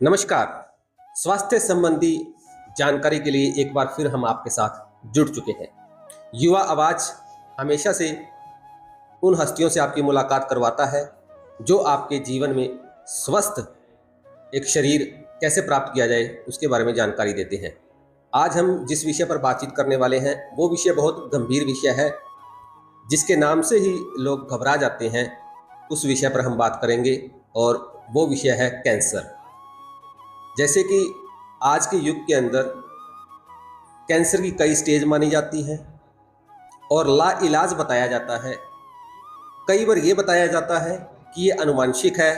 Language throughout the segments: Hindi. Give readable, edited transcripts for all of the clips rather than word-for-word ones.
नमस्कार। स्वास्थ्य संबंधी जानकारी के लिए एक बार फिर हम आपके साथ जुड़ चुके हैं। युवा आवाज हमेशा से उन हस्तियों से आपकी मुलाकात करवाता है जो आपके जीवन में स्वस्थ एक शरीर कैसे प्राप्त किया जाए उसके बारे में जानकारी देते हैं। आज हम जिस विषय पर बातचीत करने वाले हैं वो विषय बहुत गंभीर विषय है, जिसके नाम से ही लोग घबरा जाते हैं। उस विषय पर हम बात करेंगे और वो विषय है कैंसर। जैसे कि आज के युग के अंदर कैंसर की कई स्टेज मानी जाती हैं और ला इलाज बताया जाता है। कई बार ये बताया जाता है कि ये आनुवंशिक है,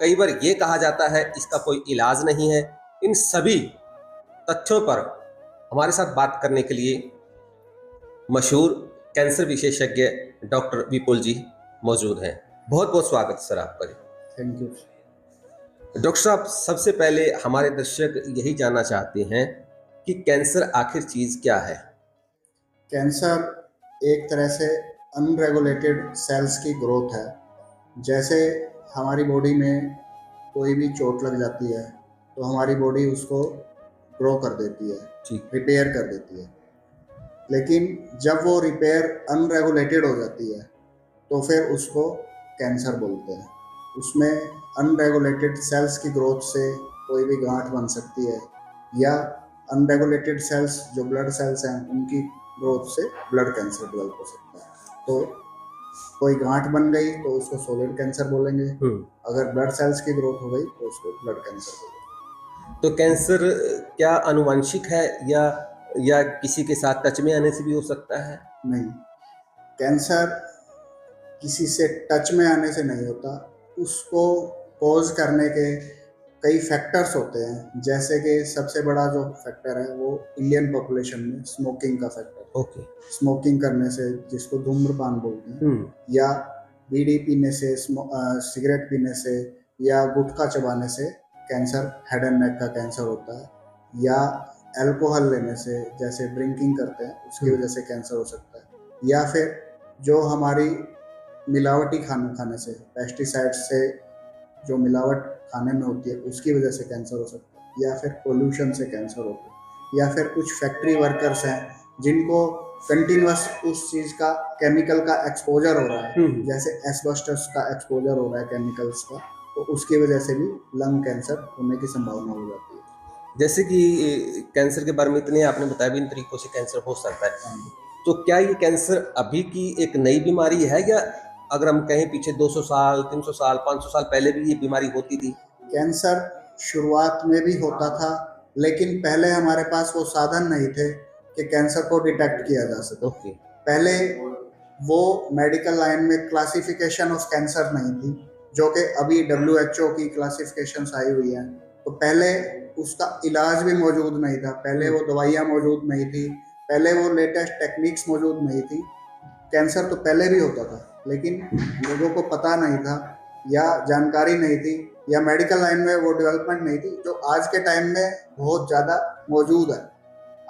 कई बार ये कहा जाता है इसका कोई इलाज नहीं है। इन सभी तथ्यों पर हमारे साथ बात करने के लिए मशहूर कैंसर विशेषज्ञ डॉक्टर विपुल जी मौजूद हैं। बहुत बहुत स्वागत सर आपका। Thank you. डॉक्टर साहब, सबसे पहले हमारे दर्शक यही जानना चाहते हैं कि कैंसर आखिर चीज़ क्या है? कैंसर एक तरह से अनरेगुलेटेड सेल्स की ग्रोथ है। जैसे हमारी बॉडी में कोई भी चोट लग जाती है तो हमारी बॉडी उसको ग्रो कर देती है, रिपेयर कर देती है। लेकिन जब वो रिपेयर अनरेगुलेटेड हो जाती है तो फिर उसको कैंसर बोलते हैं। उसमें अनरेगुलेटेड सेल्स की ग्रोथ से कोई भी गांठ बन सकती है, या अनरेगुलेटेड सेल्स जो ब्लड सेल्स हैं उनकी ग्रोथ से ब्लड कैंसर डेवलप हो सकता है। तो कोई गांठ बन गई तो उसको सॉलिड कैंसर बोलेंगे, अगर ब्लड सेल्स की ग्रोथ हो गई तो उसको ब्लड कैंसर बोलेंगे। तो कैंसर क्या आनुवंशिक है या किसी के साथ टच में आने से भी हो सकता है? नहीं, कैंसर किसी से टच में आने से नहीं होता। उसको कॉज करने के कई फैक्टर्स होते हैं। जैसे कि सबसे बड़ा जो फैक्टर है वो इंडियन पॉपुलेशन में स्मोकिंग का फैक्टर है। स्मोकिंग करने से, जिसको धूम्रपान बोलते हैं, या बीड़ी पीने से, सिगरेट पीने से, या गुटखा चबाने से कैंसर, हेड एंड नेक का कैंसर होता है। या अल्कोहल लेने से, जैसे ड्रिंकिंग करते हैं उसकी वजह से कैंसर हो सकता है। या फिर जो हमारी मिलावटी खाना खाने से, पेस्टिसाइड्स से जो मिलावट खाने में होती है उसकी वजह से कैंसर हो सकता है। या फिर पोल्यूशन से कैंसर होता है। या फिर कुछ फैक्ट्री वर्कर्स हैं जिनको कंटिन्यूअस उस चीज़ का, केमिकल का एक्सपोजर हो रहा है, जैसे एस्बेस्टस का एक्सपोजर हो रहा है केमिकल्स का, तो उसकी वजह से भी लंग कैंसर होने की संभावना हो जाती है। जैसे कि कैंसर के बारे में इतने आपने बताया, भी इन तरीकों से कैंसर हो सकता है। तो क्या ये कैंसर अभी की एक नई बीमारी है, या अगर हम कहें पीछे 200 साल, 300 साल, 500 साल पहले भी ये बीमारी होती थी? कैंसर शुरुआत में भी होता था, लेकिन पहले हमारे पास वो साधन नहीं थे कि कैंसर को डिटेक्ट किया जा सके। पहले वो मेडिकल लाइन में क्लासिफिकेशन ऑफ कैंसर नहीं थी, जो कि अभी WHO की क्लासिफिकेशंस आई हुई हैं। तो पहले उसका इलाज भी मौजूद नहीं था, पहले वो दवाइयाँ मौजूद नहीं थी, पहले वो लेटेस्ट टेक्निक्स मौजूद नहीं थी। कैंसर तो पहले भी होता था, लेकिन लोगों को पता नहीं था, या जानकारी नहीं थी, या मेडिकल लाइन में वो डेवलपमेंट नहीं थी जो आज के टाइम में बहुत ज़्यादा मौजूद है।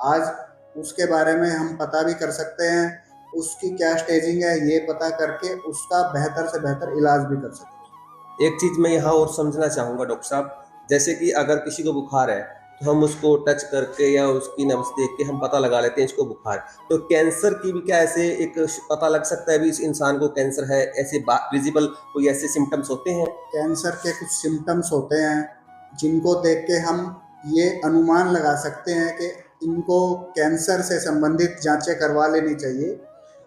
आज उसके बारे में हम पता भी कर सकते हैं, उसकी क्या स्टेजिंग है ये पता करके उसका बेहतर से बेहतर इलाज भी कर सकते हैं। एक चीज़ मैं यहाँ और समझना चाहूँगा डॉक्टर साहब, जैसे कि अगर किसी को बुखार है तो हम उसको टच करके या उसकी नब्ज देख के हम पता लगा लेते हैं इसको बुखार। तो कैंसर की भी क्या ऐसे एक पता लग सकता है भी इस इंसान को कैंसर है, ऐसे विजिबल कोई ऐसे सिम्टम्स होते हैं? कैंसर के कुछ सिम्टम्स होते हैं जिनको देख के हम ये अनुमान लगा सकते हैं कि इनको कैंसर से संबंधित जांचें करवा लेनी चाहिए,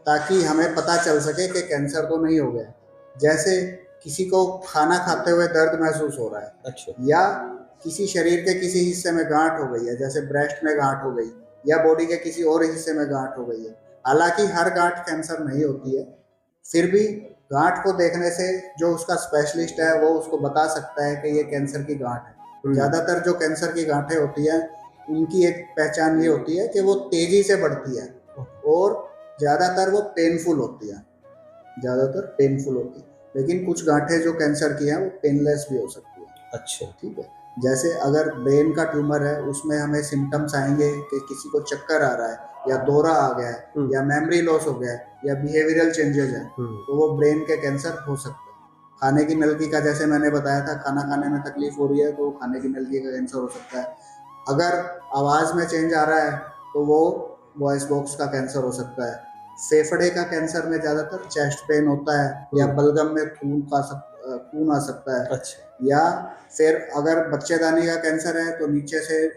ताकि हमें पता चल सके कि कैंसर तो नहीं हो गया। जैसे किसी को खाना खाते हुए दर्द महसूस हो रहा है, अच्छा, या किसी शरीर के किसी हिस्से में गांठ हो गई है, जैसे ब्रेस्ट में गांठ हो गई, या बॉडी के किसी और हिस्से में गांठ हो गई है। हालांकि हर गांठ कैंसर नहीं होती है, फिर भी गांठ को देखने से जो उसका स्पेशलिस्ट है वो उसको बता सकता है कि ये कैंसर की गांठ है। ज़्यादातर जो कैंसर की गांठें होती हैं उनकी एक पहचान ये होती है कि वो तेज़ी से बढ़ती है और ज़्यादातर वो पेनफुल होती है, लेकिन कुछ गांठें जो कैंसर की हैं वो पेनलेस भी हो सकती है। अच्छा, ठीक है। जैसे अगर ब्रेन का ट्यूमर है, उसमें हमें सिम्टम्स आएंगे कि किसी को चक्कर आ रहा है, या दौरा आ गया है, या मेमोरी लॉस हो गया है, या बिहेवियरल चेंजेस हैं, तो वो ब्रेन के कैंसर हो सकते हैं। खाने की नलकी का, जैसे मैंने बताया था, खाना खाने में तकलीफ हो रही है तो खाने की नलकी का कैंसर हो सकता है। अगर आवाज़ में चेंज आ रहा है तो वो वॉइस बॉक्स का कैंसर हो सकता है। फेफड़े का कैंसर में ज़्यादातर चेस्ट पेन होता है, या बलगम में खून आ सकता है। अच्छा। या फिर अगर बच्चेदानी का कैंसर है तो नीचे से,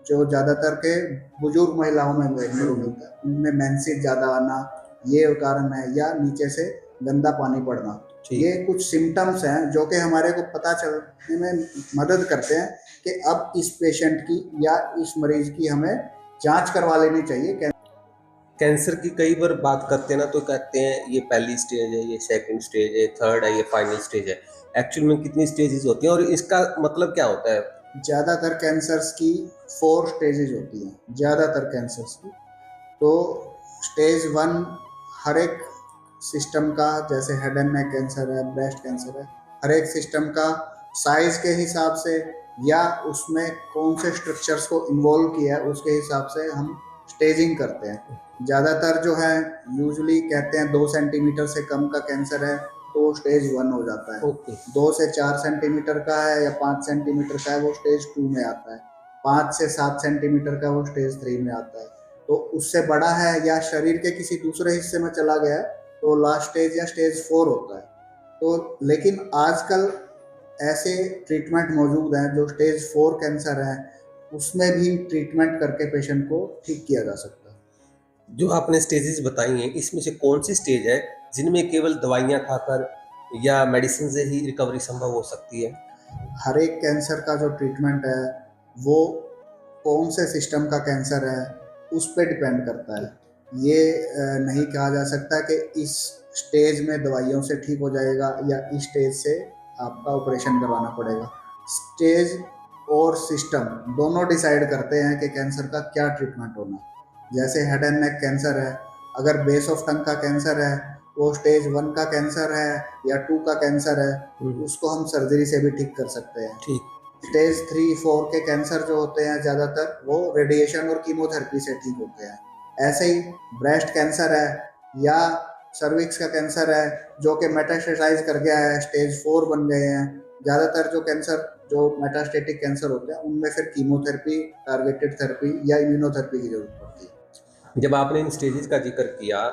जो ज़्यादातर के बुजुर्ग महिलाओं में देखने को मिलता है, उनमें मेंसेस ज़्यादा आना, ये कारण है। या नीचे से गंदा पानी पड़ना, ठीक। ये कुछ सिम्टम्स हैं जो कि हमारे को पता चलने में मदद करते हैं कि अब इस पेशेंट की या इस मरीज की हमें जांच करवा लेनी चाहिए। कैंसर की कई बार बात करते हैं ना, तो कहते हैं ये पहली स्टेज है, ये सेकंड स्टेज है, थर्ड है, ये फाइनल स्टेज है। एक्चुअल में कितनी स्टेजेस होती हैं और इसका मतलब क्या होता है? ज़्यादातर कैंसर्स की 4 स्टेजेज होती हैं, ज़्यादातर कैंसर्स की। तो स्टेज 1 हर एक सिस्टम का, जैसे हेड एंड नेक कैंसर है, ब्रेस्ट कैंसर है, हर एक सिस्टम का साइज के हिसाब से या उसमें कौन से स्ट्रक्चर्स को इन्वॉल्व किया है उसके हिसाब से हम स्टेजिंग करते हैं। ज़्यादातर जो है यूजुअली कहते हैं 2 सेंटीमीटर से कम का कैंसर है तो वो स्टेज 1 हो जाता है। ओके। 2 से 4 सेंटीमीटर का है या 5 सेंटीमीटर का है वो स्टेज 2 में आता है। 5 से 7 सेंटीमीटर का वो स्टेज 3 में आता है। तो उससे बड़ा है या शरीर के किसी दूसरे हिस्से में चला गया है तो लास्ट स्टेज या स्टेज 4 होता है। तो लेकिन आजकल ऐसे ट्रीटमेंट मौजूद हैं जो स्टेज 4 कैंसर है उसमें भी ट्रीटमेंट करके पेशेंट को ठीक किया जा सकता है। जो आपने स्टेजेस बताई हैं, इसमें से कौन सी स्टेज है जिनमें केवल दवाइयाँ खाकर या मेडिसिन से ही रिकवरी संभव हो सकती है? हर एक कैंसर का जो ट्रीटमेंट है वो कौन से सिस्टम का कैंसर है उस पर डिपेंड करता है। ये नहीं कहा जा सकता कि इस स्टेज में दवाइयों से ठीक हो जाएगा या इस स्टेज से आपका ऑपरेशन करवाना पड़ेगा। स्टेज और सिस्टम दोनों डिसाइड करते हैं कि कैंसर का क्या ट्रीटमेंट होना है। जैसे हेड एंड नेक कैंसर है, अगर बेस ऑफ टंग का कैंसर है, वो स्टेज 1 का कैंसर है या 2 का कैंसर है, उसको हम सर्जरी से भी ठीक कर सकते हैं। ठीक। स्टेज 3-4 के कैंसर जो होते हैं ज़्यादातर वो रेडिएशन और कीमोथेरेपी से ठीक होते हैं। ऐसे ही ब्रेस्ट कैंसर है या सर्विक्स का कैंसर है जो कि मेटास्टेसाइज कर गया है, स्टेज 4 बन गए हैं। ज़्यादातर जो कैंसर जो मेटास्टेटिक कैंसर होते हैं उनमें फिर कीमोथेरेपी, टारगेटेड थेरेपी या इम्यूनोथेरेपी की जरूरत पड़ती है। जब आपने इन स्टेजेस का जिक्र किया,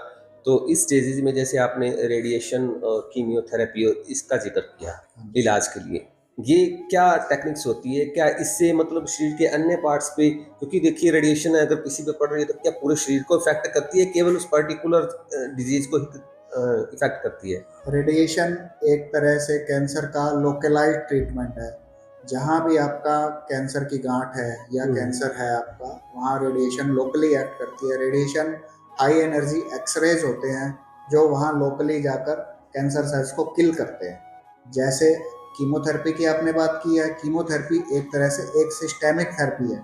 तो इस स्टेजेस में जैसे आपने रेडिएशन और कीमियोथेरेपी और इसका जिक्र किया इलाज के लिए, ये क्या टेक्निक्स होती है? क्या इससे मतलब शरीर के अन्य पार्ट्स पे, क्योंकि देखिए रेडिएशन अगर किसी पे पड़ रही है तो क्या पूरे शरीर को इफेक्ट करती है, केवल उस पर्टिकुलर डिजीज को इफेक्ट करती है? रेडिएशन एक तरह से कैंसर का लोकलाइज्ड ट्रीटमेंट है। जहाँ भी आपका कैंसर की गांठ है या कैंसर है आपका, वहाँ रेडिएशन लोकली एक्ट करती है। रेडिएशन हाई एनर्जी एक्सरेज होते हैं जो वहाँ लोकली जाकर कैंसर सेल्स को किल करते हैं। जैसे कीमोथेरेपी की आपने बात की है, कीमोथेरेपी एक तरह से एक सिस्टेमिक थेरेपी है।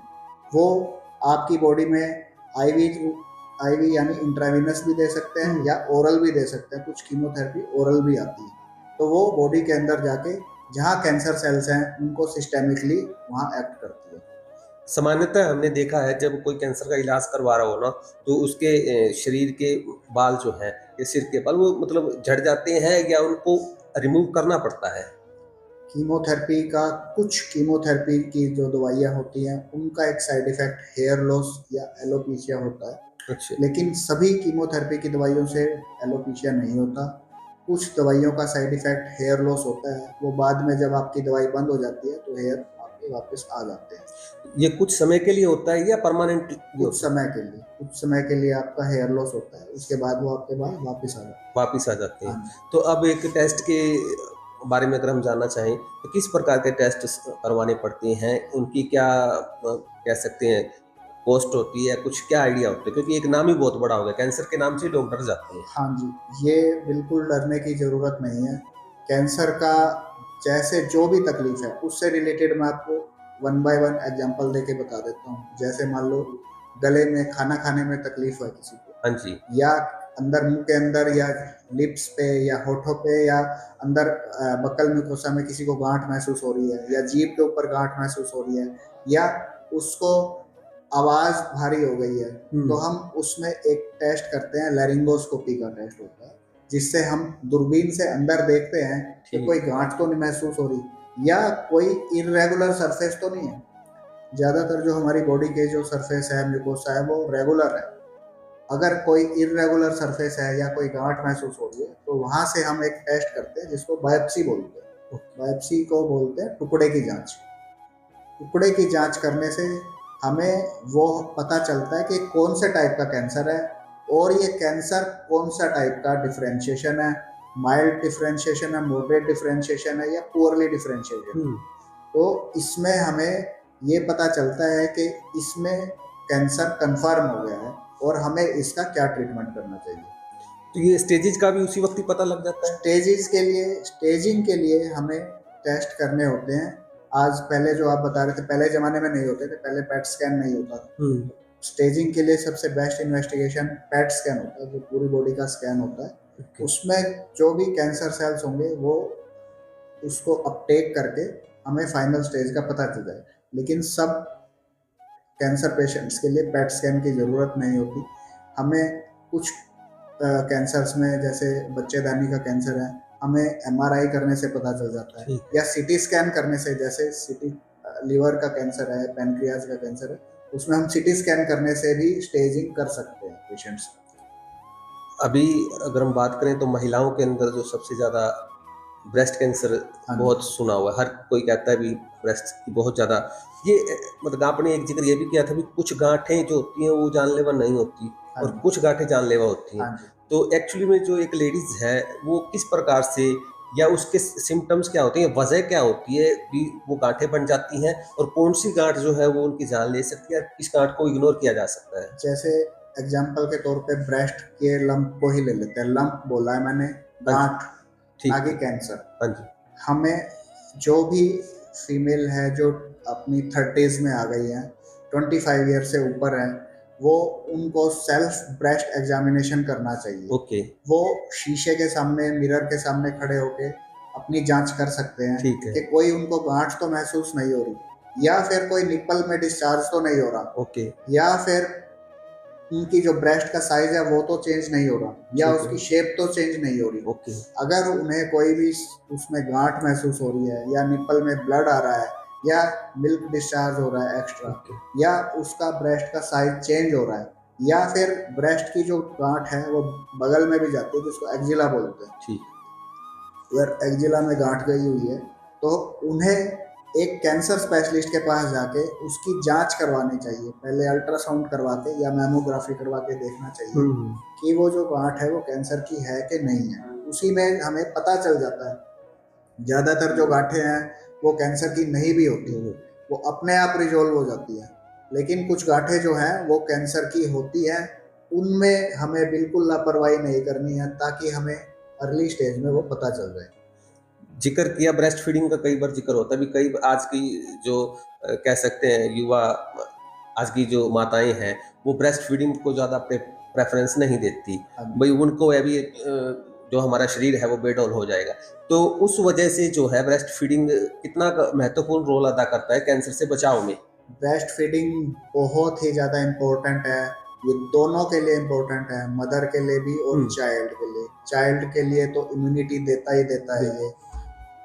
वो आपकी बॉडी में आईवी आईवी यानी इंट्रावेनस भी दे सकते हैं या ओरल भी दे सकते हैं। कुछ कीमोथेरेपी ओरल भी आती है, तो वो बॉडी के अंदर जाके जहाँ कैंसर सेल्स हैं उनको सिस्टेमिकली वहाँ एक्ट करती है। सामान्यतः हमने देखा है जब कोई कैंसर का इलाज करवा रहा हो ना, तो उसके शरीर के बाल जो हैं या सिर के बाल, वो मतलब झड़ जाते हैं या उनको रिमूव करना पड़ता है? कीमोथेरेपी का, कुछ कीमोथेरेपी की जो दवाइयाँ होती हैं उनका एक साइड इफेक्ट हेयर लॉस या एलोपीशिया होता है। अच्छा। लेकिन सभी कीमोथेरेपी की दवाइयों से एलोपीशिया नहीं होता। कुछ दवाइयों का साइड इफेक्ट हेयर लॉस होता है, वो बाद में जब आपकी दवाई बंद हो जाती है तो हेयर आपके वापस आ जाते हैं। ये कुछ समय के लिए होता है या परमानेंट कुछ समय के लिए, कुछ समय के लिए आपका हेयर लॉस होता है, उसके बाद वो आपके पास वापस आ जाता है। वापिस आ जाते हैं? हाँ जी। तो अब एक टेस्ट के बारे में अगर हम जानना चाहें, तो किस प्रकार के टेस्ट करवाने पड़ते हैं? उनकी क्या कह सकते हैं कॉस्ट होती है? कुछ क्या आइडिया होता है? क्योंकि एक नाम ही बहुत बड़ा हो गया, कैंसर के नाम से ही लोग डर जाते हैं। हाँ जी, ये बिल्कुल डरने की ज़रूरत नहीं है। कैंसर का जैसे जो भी तकलीफ है उससे रिलेटेड मैं आपको 1 बाय 1 एग्जांपल देके बता देता हूँ। जैसे मान लो गले में खाना खाने में तकलीफ है किसी को, हाँ जी। या अंदर मुंह के अंदर या लिप्स पे या होठों पे या अंदर बक्कल मुकोसा में किसी को गांठ महसूस हो रही है या जीभ के ऊपर गांठ महसूस हो रही है या उसको आवाज़ भारी हो गई है, तो हम उसमें एक टेस्ट करते हैं, लैरिंगोस्कोपी का टेस्ट होता है। जिससे हम दूरबीन से अंदर देखते हैं कि ठीक। कोई गांठ तो नहीं महसूस हो रही या कोई इरेगुलर सरफेस तो नहीं है। ज़्यादातर जो हमारी बॉडी के जो सरफेस है, म्यूकोसा है, वो रेगुलर है। अगर कोई इरेगुलर सरफेस है या कोई गांठ महसूस हो रही है तो वहां से हम एक टेस्ट करते हैं जिसको बायोप्सी बोलते हैं। बायोप्सी को बोलते हैं टुकड़े की जांच। टुकड़े की जांच करने से हमें वो पता चलता है कि कौन से टाइप का कैंसर है और ये कैंसर कौन सा टाइप का डिफरेंशिएशन है, माइल्ड डिफरेंशिएशन है, मॉडरेट डिफरेंशिएशन है या पुअरली डिफरेंशिएशन है। तो इसमें हमें ये पता चलता है कि इसमें कैंसर कंफर्म हो गया है और हमें इसका क्या ट्रीटमेंट करना चाहिए। तो ये स्टेजेस का भी उसी वक्त ही पता लग जाता है? स्टेजिंग के लिए हमें टेस्ट करने होते हैं। आज पहले जो आप बता रहे थे, पहले ज़माने में नहीं होते थे, पहले पेट स्कैन नहीं होता था। स्टेजिंग के लिए सबसे बेस्ट इन्वेस्टिगेशन पेट स्कैन होता है, जो पूरी बॉडी का स्कैन होता है। उसमें जो भी कैंसर सेल्स होंगे वो उसको अपटेक करके हमें फाइनल स्टेज का पता चल जाए। लेकिन सब कैंसर पेशेंट्स के लिए पेट स्कैन की ज़रूरत नहीं होती। हमें कुछ कैंसर्स में, जैसे बच्चेदानी का कैंसर है, हमें एमआरआई करने से पता चल जाता है या सीटी स्कैन करने से। जैसे लीवर का कैंसर है, पैनक्रियाज का कैंसर है, उसमें हम सीटी स्कैन करने से भी स्टेजिंग कर सकते हैं पेशेंट्स। अभी अगर हम बात करें तो महिलाओं के अंदर जो सबसे ज़्यादा ब्रेस्ट कैंसर बहुत सुना हुआ है, हर कोई कहता है भी ब्रेस्ट की बहुत ज़्यादा ये मतलब आपने एक जिक्र ये भी किया था भी कुछ गांठें जो होती हैं वो जानलेवा नहीं होती और कुछ गांठें जानलेवा होती हैं। तो एक्चुअली में जो एक लेडीज है वो किस प्रकार से या उसके सिम्टम्स क्या होते हैं, वजह क्या होती है भी वो गांठें बन जाती हैं और कौन सी गांठ जो है वो उनकी जान ले सकती है, किस गांठ को इग्नोर किया जा सकता है? जैसे एग्जाम्पल के तौर पे ब्रेस्ट के लंप को ही ले लेते हैं। लंप बोला है मैंने, गांठ ना कि कैंसर। हाँ जी। हमें जो भी फीमेल है जो अपनी 30s में आ गई हैं, 25 ईयर से ऊपर है, वो उनको सेल्फ ब्रेस्ट एग्जामिनेशन करना चाहिए। ओके। वो शीशे के सामने, मिरर के सामने खड़े होके अपनी जांच कर सकते हैं कि कोई उनको गांठ तो महसूस नहीं हो रही या फिर कोई निप्पल में डिस्चार्ज तो नहीं हो रहा। ओके। या फिर उनकी जो ब्रेस्ट का साइज है वो तो चेंज नहीं हो रहा या उसकी शेप तो चेंज नहीं हो रही। ओके। अगर उन्हें कोई भी उसमें गांठ महसूस हो रही है या निप्पल में ब्लड आ रहा है या मिल्क डिस्चार्ज हो रहा है एक्स्ट्रा, या उसका ब्रेस्ट का साइज चेंज हो रहा है, या फिर ब्रेस्ट की जो गांठ है वो बगल में भी जाती है जिसको एक्जिला बोलते हैं। ठीक। अगर एक्जिला में गांठ गई हुई है तो उन्हें एक कैंसर स्पेशलिस्ट के पास जाके उसकी जांच करवानी चाहिए। पहले अल्ट्रासाउंड करवा के या मैमोग्राफी करवा के देखना चाहिए कि वो जो गांठ है वो कैंसर की है कि नहीं है। उसी में हमें पता चल जाता है। ज़्यादातर जो गांठें हैं वो कैंसर की नहीं भी होती, वो अपने आप रिजोल्व हो जाती है। लेकिन कुछ गांठें जो हैं वो कैंसर की होती हैं, उनमें हमें बिल्कुल लापरवाही नहीं करनी है ताकि हमें अर्ली स्टेज में वो पता चल जाए। जिक्र किया ब्रेस्ट फीडिंग का, कई बार जिक्र होता है भी, कई आज की जो कह सकते हैं युवा, आज की जो माताएं हैं वो ब्रेस्ट फीडिंग को ज़्यादा प्रेफरेंस नहीं देती भाई, उनको अभी जो हमारा शरीर है वो बेडॉल हो जाएगा। तो उस वजह से जो है ब्रेस्ट फीडिंग कितना महत्वपूर्ण रोल अदा करता है कैंसर से बचाव में? ब्रेस्ट फीडिंग बहुत ही ज़्यादा इम्पोर्टेंट है। ये दोनों के लिए इम्पोर्टेंट है, मदर के लिए भी और चाइल्ड के लिए। चाइल्ड के लिए तो इम्यूनिटी देता ही देता है ये।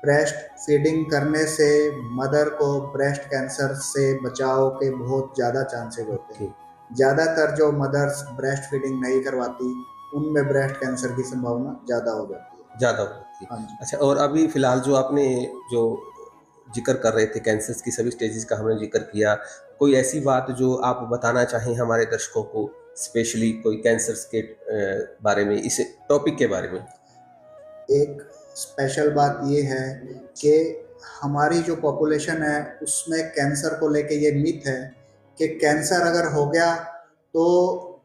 ब्रेस्ट फीडिंग करने से मदर को ब्रेस्ट कैंसर से बचाव के बहुत ज़्यादा चांसेस होते हैं। ज़्यादातर जो मदर्स ब्रेस्ट फीडिंग नहीं करवाती उनमें ब्रेस्ट कैंसर की संभावना ज़्यादा हो जाती है। ज़्यादा हो जाती है। अच्छा, और अभी फिलहाल जो आपने जो जिक्र कर रहे थे कैंसर की सभी स्टेजेस का हमने जिक्र किया, कोई ऐसी बात जो आप बताना चाहें हमारे दर्शकों को, स्पेशली कोई कैंसर के बारे में, इस टॉपिक के बारे में? एक स्पेशल बात ये है कि हमारी जो पॉपुलेशन है उसमें कैंसर को लेके ये मिथ है कि कैंसर अगर हो गया तो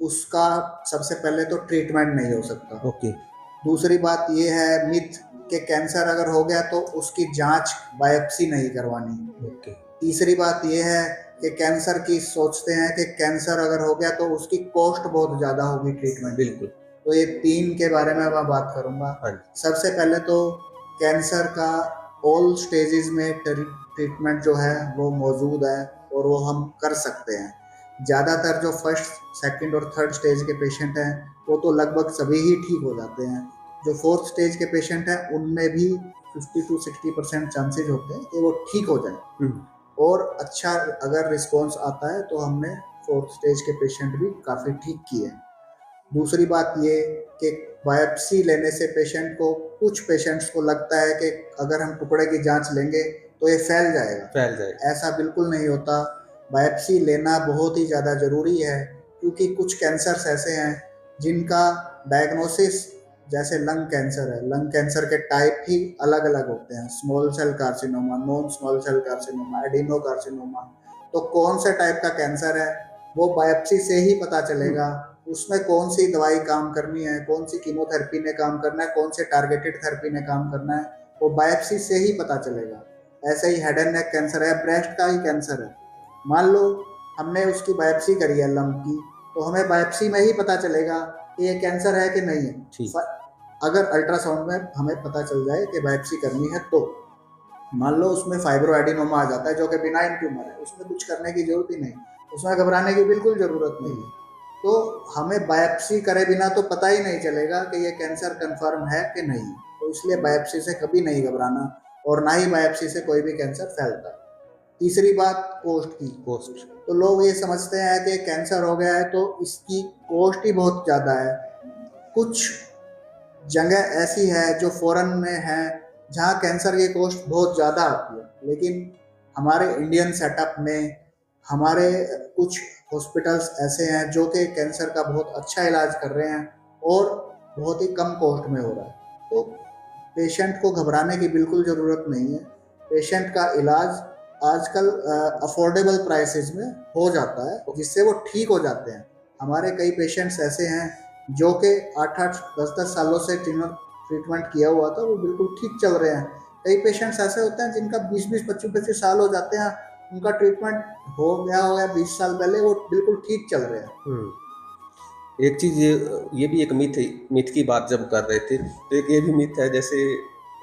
उसका सबसे पहले तो ट्रीटमेंट नहीं हो सकता। ओके। दूसरी बात ये है मिथ कि कैंसर अगर हो गया तो उसकी जांच बायोप्सी नहीं करवानी। ओके। तीसरी बात ये है कि कैंसर की सोचते हैं कि कैंसर अगर हो गया तो उसकी कॉस्ट बहुत ज़्यादा होगी ट्रीटमेंट। बिल्कुल। तो ये तीन के बारे में मैं बात करूंगा। सबसे पहले तो कैंसर का ऑल स्टेजेस में ट्रीटमेंट जो है वो मौजूद है और वो हम कर सकते हैं। ज़्यादातर जो फर्स्ट, सेकंड और थर्ड स्टेज के पेशेंट हैं वो तो लगभग सभी ही ठीक हो जाते हैं। जो 4th स्टेज के पेशेंट हैं उनमें भी 50 to 60% चांसेज होते हैं कि वो ठीक हो जाए। और अच्छा अगर रिस्पॉन्स आता है तो हमने 4th स्टेज के पेशेंट भी काफ़ी ठीक किए हैं। दूसरी बात ये कि बायोप्सी लेने से पेशेंट को, कुछ पेशेंट्स को लगता है कि अगर हम टुकड़े की जांच लेंगे तो ये फैल जाएगा। ऐसा बिल्कुल नहीं होता। बायोप्सी लेना बहुत ही ज़्यादा ज़रूरी है, क्योंकि कुछ कैंसर्स ऐसे हैं जिनका डायग्नोसिस, जैसे लंग कैंसर है, लंग कैंसर के टाइप ही अलग अलग होते हैं, small cell carcinoma, non small cell carcinoma, adenocarcinoma. तो कौन से टाइप का कैंसर है वो बायोप्सी से ही पता चलेगा। उसमें कौन सी दवाई काम करनी है, कौन सी कीमोथेरेपी ने काम करना है, कौन से टारगेटेड थेरेपी ने काम करना है, वो बायोप्सी से ही पता चलेगा। ऐसे ही हेड एंड नेक कैंसर है, ब्रेस्ट का ही कैंसर है, मान लो हमने उसकी बायोप्सी करी है लंग की, तो हमें बायोप्सी में ही पता चलेगा कि ये कैंसर है कि नहीं है। अगर अल्ट्रासाउंड में हमें पता चल जाए कि बायोप्सी करनी है तो मान लो उसमें फाइब्रोएडिनोमा आ जाता है जो कि बिनाइन ट्यूमर है, उसमें कुछ करने की जरूरत ही नहीं, उसमें घबराने की बिल्कुल जरूरत नहीं है। तो हमें बायोप्सी करे बिना तो पता ही नहीं चलेगा कि ये कैंसर कंफर्म है कि नहीं। तो इसलिए बायोप्सी से कभी नहीं घबराना, और ना ही बायोप्सी से कोई भी कैंसर फैलता है। तीसरी बात कॉस्ट। तो लोग ये समझते हैं कि कैंसर हो गया है तो इसकी कॉस्ट ही बहुत ज़्यादा है। कुछ जगह ऐसी है जो फॉरेन में है जहाँ कैंसर की कॉस्ट बहुत ज़्यादा आती है, लेकिन हमारे इंडियन सेटअप में हमारे कुछ हॉस्पिटल्स ऐसे हैं जो कि कैंसर का बहुत अच्छा इलाज कर रहे हैं और बहुत ही कम कॉस्ट में हो रहा है। तो पेशेंट को घबराने की बिल्कुल ज़रूरत नहीं है। पेशेंट का इलाज आजकल अफोर्डेबल प्राइसेस में हो जाता है, जिससे वो ठीक हो जाते हैं। हमारे कई पेशेंट्स ऐसे हैं जो कि 8-8, 10-10 सालों से ट्रीटमेंट किया हुआ था, वो बिल्कुल ठीक चल रहे हैं। कई पेशेंट्स ऐसे होते हैं जिनका 20-20, 25-25 साल हो जाते हैं, उनका ट्रीटमेंट हो गया 20 साल पहले, वो बिल्कुल ठीक चल रहे हैं। एक चीज़ ये भी एक मिथ की बात जब कर रहे थे, तो एक ये भी मिथ है, जैसे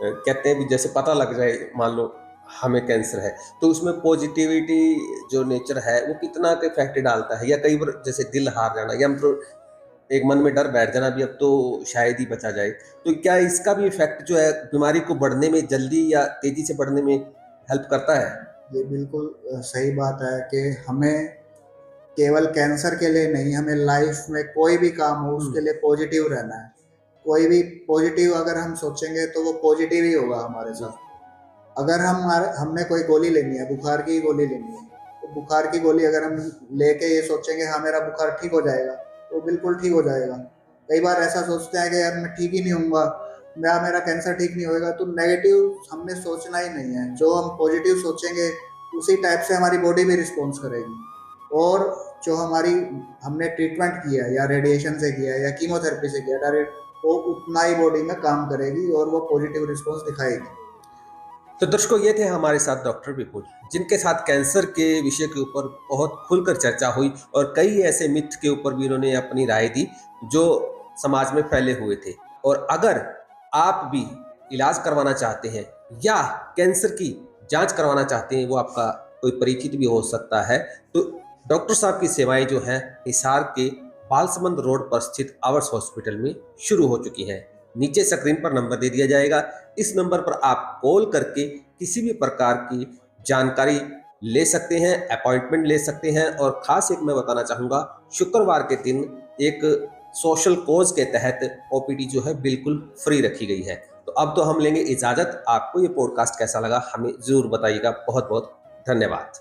कहते हैं भी जैसे पता लग जाए मान लो हमें कैंसर है, तो उसमें पॉजिटिविटी जो नेचर है वो कितना के इफेक्ट डालता है, या कई बार जैसे दिल हार जाना, या मतलब एक मन में डर बैठ जाना भी अब तो शायद ही बचा जाए। तो क्या इसका भी इफेक्ट जो है बीमारी को बढ़ने में, जल्दी या तेजी से बढ़ने में हेल्प करता है? ये बिल्कुल सही बात है कि हमें केवल कैंसर के लिए नहीं, हमें लाइफ में कोई भी काम हो उसके लिए पॉजिटिव रहना है। कोई भी पॉजिटिव अगर हम सोचेंगे तो वो पॉजिटिव ही होगा हमारे साथ। अगर हमने कोई गोली लेनी है, बुखार की गोली लेनी है, तो बुखार की गोली अगर हम लेके ये सोचेंगे हाँ मेरा बुखार ठीक हो जाएगा, तो बिल्कुल ठीक हो जाएगा। कई बार ऐसा सोचते हैं कि यार मैं ठीक ही नहीं होऊंगा, मेरा कैंसर ठीक नहीं होएगा, तो नेगेटिव हमने सोचना ही नहीं है। जो हम पॉजिटिव सोचेंगे उसी टाइप से हमारी बॉडी भी रिस्पॉन्स करेगी, और जो हमने ट्रीटमेंट किया या रेडिएशन से किया या कीमोथेरेपी से किया डायरेक्ट, वो उतना ही बॉडी में काम करेगी और वो पॉजिटिव रिस्पॉन्स दिखाएगी। तो दर्शकों, ये थे हमारे साथ डॉक्टर विपुल, जिनके साथ कैंसर के विषय के ऊपर बहुत खुलकर चर्चा हुई, और कई ऐसे मिथ के ऊपर भी उन्होंने अपनी राय दी जो समाज में फैले हुए थे। और अगर आप भी इलाज करवाना चाहते हैं या कैंसर की जांच करवाना चाहते हैं, वो आपका कोई परिचित भी हो सकता है, तो डॉक्टर साहब की सेवाएं जो हैं हिसार के बालसमंद रोड पर स्थित आवर्स हॉस्पिटल में शुरू हो चुकी हैं। नीचे स्क्रीन पर नंबर दे दिया जाएगा, इस नंबर पर आप कॉल करके किसी भी प्रकार की जानकारी ले सकते हैं, अपॉइंटमेंट ले सकते हैं। और खास एक मैं बताना चाहूँगा, शुक्रवार के दिन एक सोशल कॉज के तहत ओपीडी जो है बिल्कुल फ्री रखी गई है। तो अब तो हम लेंगे इजाज़त। आपको ये पॉडकास्ट कैसा लगा हमें ज़रूर बताइएगा। बहुत बहुत धन्यवाद।